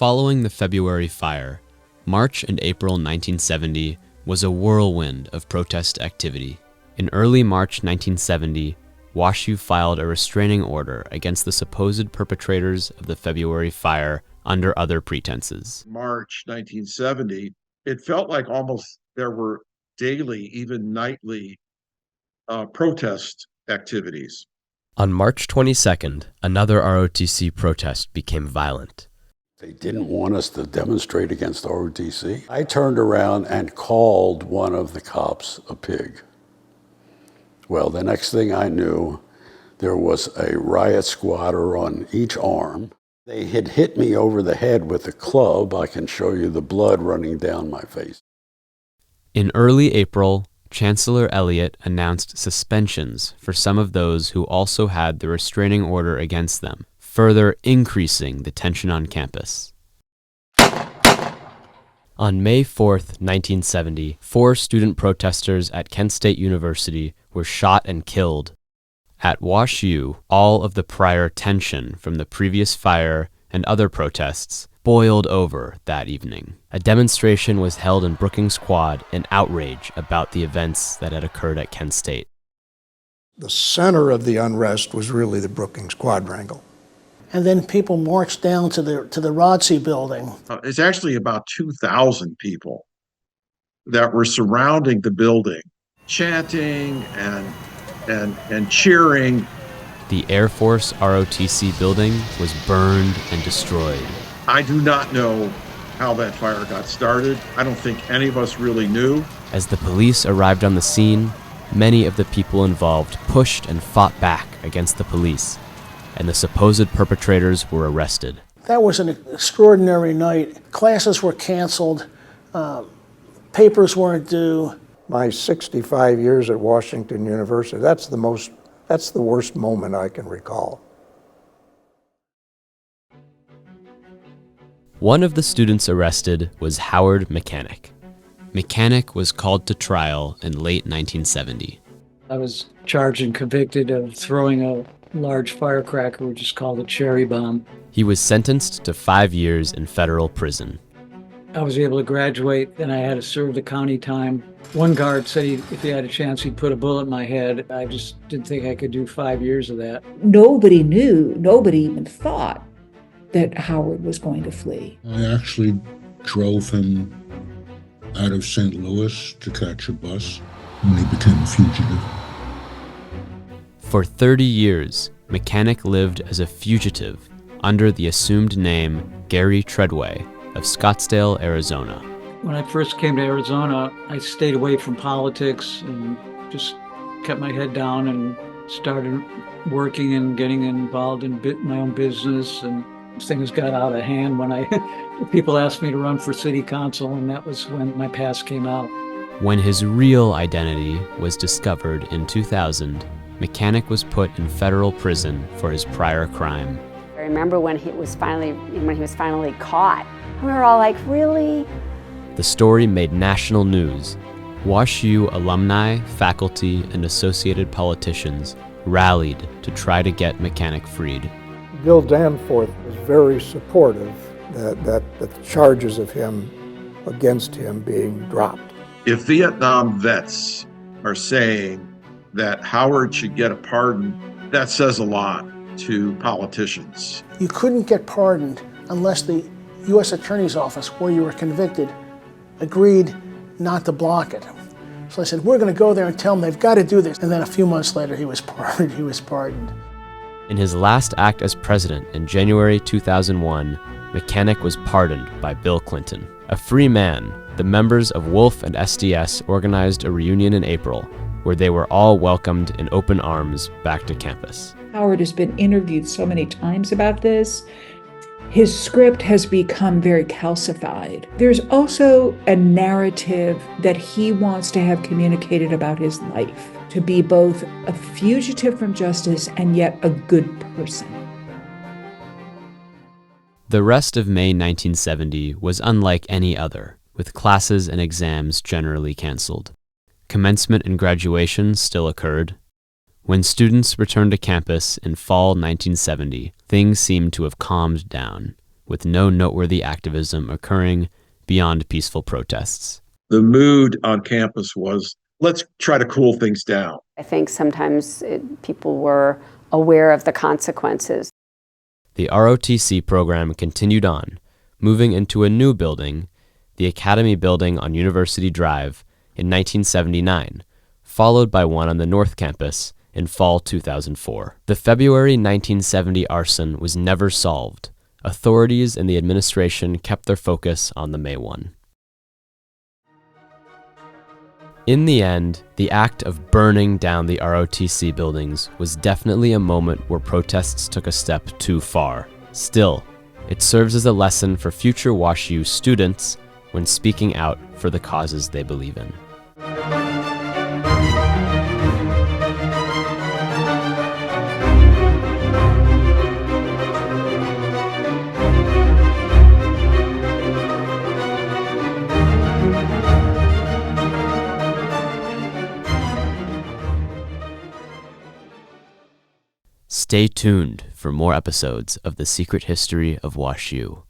Following the February fire, March and April 1970 was a whirlwind of protest activity. In early March 1970, WashU filed a restraining order against the supposed perpetrators of the February fire under other pretenses. March 1970, it felt like almost there were daily, even nightly, protest activities. On March 22nd, another ROTC protest became violent. They didn't want us to demonstrate against ROTC. I turned around and called one of the cops a pig. Well, the next thing I knew, there was a riot squatter on each arm. They had hit me over the head with a club. I can show you the blood running down my face. In early April, Chancellor Elliott announced suspensions for some of those who also had the restraining order against them, further increasing the tension on campus. On May 4th, 1970, 4 student protesters at Kent State University were shot and killed. At WashU, all of the prior tension from the previous fire and other protests boiled over that evening. A demonstration was held in Brookings Quad in outrage about the events that had occurred at Kent State. The center of the unrest was really the Brookings Quadrangle. And then people marched down to the ROTC building. It's actually about 2,000 people that were surrounding the building, chanting and cheering. The Air Force ROTC building was burned and destroyed. I do not know how that fire got started. I don't think any of us really knew. As the police arrived on the scene, many of the people involved pushed and fought back against the police, and the supposed perpetrators were arrested. That was an extraordinary night. Classes were canceled, papers weren't due. My 65 years at Washington University, that's the worst moment I can recall. One of the students arrested was Howard Mechanic. Mechanic was called to trial in late 1970. I was charged and convicted of throwing a large firecracker, which is called a cherry bomb. He was sentenced to 5 years in federal prison. I was able to graduate, and I had to serve the county time. One guard said if he had a chance, he'd put a bullet in my head. I just didn't think I could do 5 years of that. Nobody knew, nobody even thought that Howard was going to flee. I actually drove him out of St. Louis to catch a bus when he became a fugitive. For 30 years, Mechanic lived as a fugitive under the assumed name Gary Treadway of Scottsdale, Arizona. When I first came to Arizona, I stayed away from politics and just kept my head down and started working and getting involved in my own business, and things got out of hand when people asked me to run for city council, and that was when my past came out. When his real identity was discovered in 2000, Mechanic was put in federal prison for his prior crime. I remember when he was finally caught. We were all like, really? The story made national news. WashU alumni, faculty, and associated politicians rallied to try to get Mechanic freed. Bill Danforth was very supportive that the charges of him against him being dropped. If Vietnam vets are saying that Howard should get a pardon, that says a lot to politicians. You couldn't get pardoned unless the U.S. Attorney's Office, where you were convicted, agreed not to block it. So I said, we're going to go there and tell them they've got to do this. And then a few months later, he was pardoned. In his last act as president in January 2001, Mechanic was pardoned by Bill Clinton. A free man, the members of Wolf and SDS organized a reunion in April, where they were all welcomed in open arms back to campus. Howard has been interviewed so many times about this. His script has become very calcified. There's also a narrative that he wants to have communicated about his life, to be both a fugitive from justice and yet a good person. The rest of May 1970 was unlike any other, with classes and exams generally canceled. Commencement and graduation still occurred. When students returned to campus in fall 1970, things seemed to have calmed down, with no noteworthy activism occurring beyond peaceful protests. The mood on campus was, let's try to cool things down. I think sometimes people were aware of the consequences. The ROTC program continued on, moving into a new building, the Academy Building on University Drive, in 1979, followed by one on the North Campus in fall 2004. The February 1970 arson was never solved. Authorities and the administration kept their focus on the May one. In the end, the act of burning down the ROTC buildings was definitely a moment where protests took a step too far. Still, it serves as a lesson for future WashU students when speaking out for the causes they believe in. Stay tuned for more episodes of The Secret History of WashU.